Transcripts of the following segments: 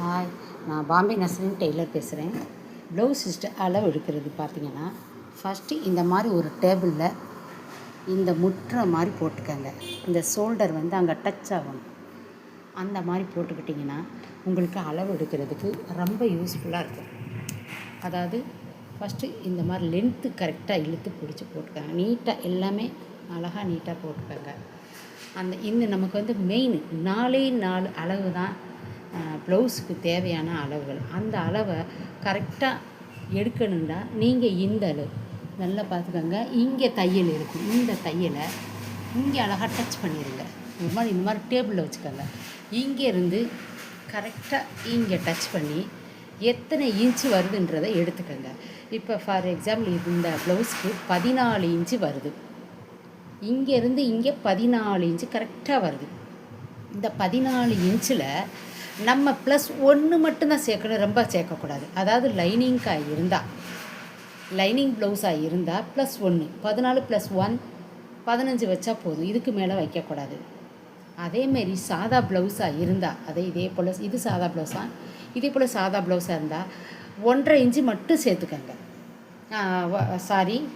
Hi, நான் Bombay நர்சரின் Taylor பேசுகிறேன். Blouse அளவு எடுக்கிறது பார்த்திங்கன்னா, ஃபஸ்ட்டு இந்த மாதிரி ஒரு டேபிளில் இந்த முட்டுற மாதிரி போட்டுக்கோங்க. இந்த ஷோல்டர் அங்கே டச் ஆகணும். அந்த மாதிரி போட்டுக்கிட்டிங்கன்னா உங்களுக்கு அளவு எடுக்கிறதுக்கு ரொம்ப யூஸ்ஃபுல்லாக இருக்கும். அதாவது ஃபஸ்ட்டு இந்த மாதிரி லென்த்து கரெக்டாக இழுத்து பிடிச்சி போட்டுக்கோங்க. நீட்டாக எல்லாமே அழகாக நீட்டாக போட்டுக்கோங்க. இந்த நமக்கு மெயின் 4 அளவு தான் ப்ளவுஸுக்கு தேவையான அளவுகள். அந்த அளவை கரெக்டாக எடுக்கணுன்னா நீங்கள் இந்த அளவு நல்லா பார்த்துக்கோங்க. இங்கே தையல் இருக்கும். இந்த தையலை இங்கே அழகாக டச் பண்ணிடுங்க. இந்த மாதிரி டேபிளில் வச்சுக்கோங்க. இங்கேருந்து கரெக்டாக இங்கே டச் பண்ணி எத்தனை இன்ச்சு வருதுன்றதை எடுத்துக்கோங்க. இப்போ ஃபார் எக்ஸாம்பிள் இந்த ப்ளவுஸ்க்கு 14 இன்ச்சு வருது. இங்கேருந்து இங்கே 14 இன்ச்சு கரெக்டாக வருது. இந்த 14 இன்ச்சில் நம்ம +1 மட்டும்தான் சேர்க்கணும், ரொம்ப சேர்க்கக்கூடாது. அதாவது லைனிங் ப்ளவுஸாக இருந்தால் +1 14 + 1 15 வச்சா போதும். இதுக்கு மேலே வைக்கக்கூடாது. அதேமாரி சாதா ப்ளவுஸாக இருந்தால் இதே போல் இது சாதா ப்ளவுஸாக இதே போல் சாதா ப்ளவுஸாக இருந்தால் 1.5 இன்ச்சு மட்டும் சேர்த்துக்கங்க.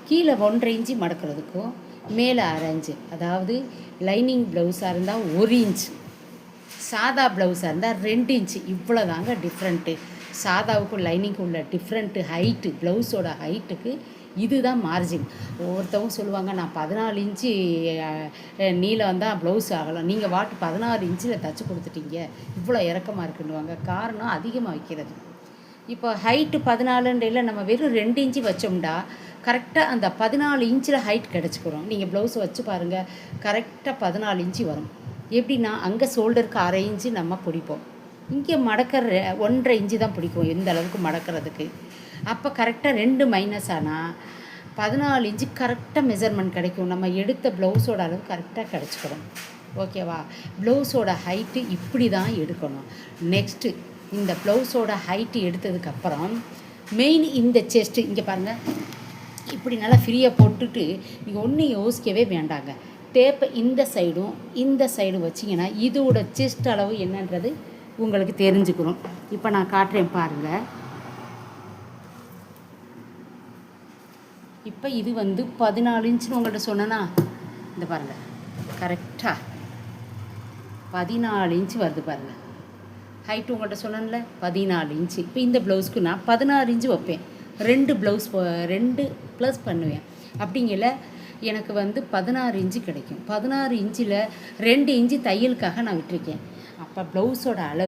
கீழே 1.5 இன்ச்சு மடக்கிறதுக்கும் மேலே 1/2 இன்ச்சு. அதாவது லைனிங் ப்ளவுஸாக இருந்தால் 1 இன்ச்சு, சாதா ப்ளவுஸாக இருந்தால் 2 இன்ச்சு. இவ்வளோ தாங்க டிஃப்ரெண்ட்டு. சாதாவுக்கும் லைனிங்க்கும் உள்ள டிஃப்ரெண்ட்டு ஹைட்டு, ப்ளவுஸோட ஹைட்டுக்கு இதுதான் மார்ஜின். ஒவ்வொருத்தவங்க சொல்லுவாங்க, நான் 14 இன்ச்சு நீளம் தான் ப்ளவுஸ் ஆகலாம், நீங்கள் 16 இன்ச்சில் தைச்சி கொடுத்துட்டீங்க, இவ்வளோ இறக்கமாக இருக்குன்னுவாங்க. காரணம் அதிகமாக வைக்கிறது. இப்போ ஹைட்டு 14 நம்ம வெறும் 2 இன்ச்சு வச்சோம்னா கரெக்டாக அந்த 14 இன்ச்சில் ஹைட் கிடச்சிக்கிறோம். நீங்கள் ப்ளவுஸ் வச்சு பாருங்கள், கரெக்டாக 14 இன்ச்சு வரும். எப்படின்னா அங்கே ஷோல்டருக்கு 1/2 இன்ச்சு நம்ம பிடிப்போம், இங்கே மடக்கிற 1.5 இன்ச்சு தான் பிடிக்கும் எந்த அளவுக்கு மடக்கிறதுக்கு. அப்போ கரெக்டாக 2 மைனஸ் ஆனால் 14 இன்ச்சு கரெக்டாக மெஷர்மெண்ட் கிடைக்கும். நம்ம எடுத்த ப்ளவுஸோட அளவு கரெக்டாக கிடச்சிக்கிறோம். ஓகேவா? ப்ளவுஸோட ஹைட்டு இப்படி தான் எடுக்கணும். நெக்ஸ்ட்டு இந்த ப்ளவுஸோட ஹைட்டு எடுத்ததுக்கப்புறம் மெயின் இந்த செஸ்ட்டு இங்கே பாருங்கள், இப்படி நல்லா ஃப்ரீயாக போட்டுட்டு நீங்கள் ஒன்றும் யோசிக்கவே வேண்டாங்க. டேப்பை இந்த சைடும் வச்சிங்கன்னா இதோட செஸ்ட் அளவு என்னன்றது உங்களுக்கு தெரிஞ்சுக்கிறோம். இப்போ நான் காட்டுறேன் பாருங்கள். இப்போ இது 14 இன்ச்சுன்னு உங்கள்கிட்ட சொன்னேன்னா, இந்த பாருங்கள் கரெக்டாக 14 இன்ச்சு வருது பாருங்கள். ஹைட்டு உங்கள்கிட்ட சொன்னேன்ல 14 இன்ச்சு. இப்போ இந்த ப்ளவுஸ்க்கு நான் 16 இன்ச்சு வைப்பேன். 2 ப்ளஸ் பண்ணுவேன். அப்படிங்கல எனக்கு 16 இன்ச்சு கிடைக்கும். 16 இன்ச்சில் 2 இன்ச்சு தையலுக்காக நான் விட்டுருக்கேன். அப்போ ப்ளவுஸோட அளவு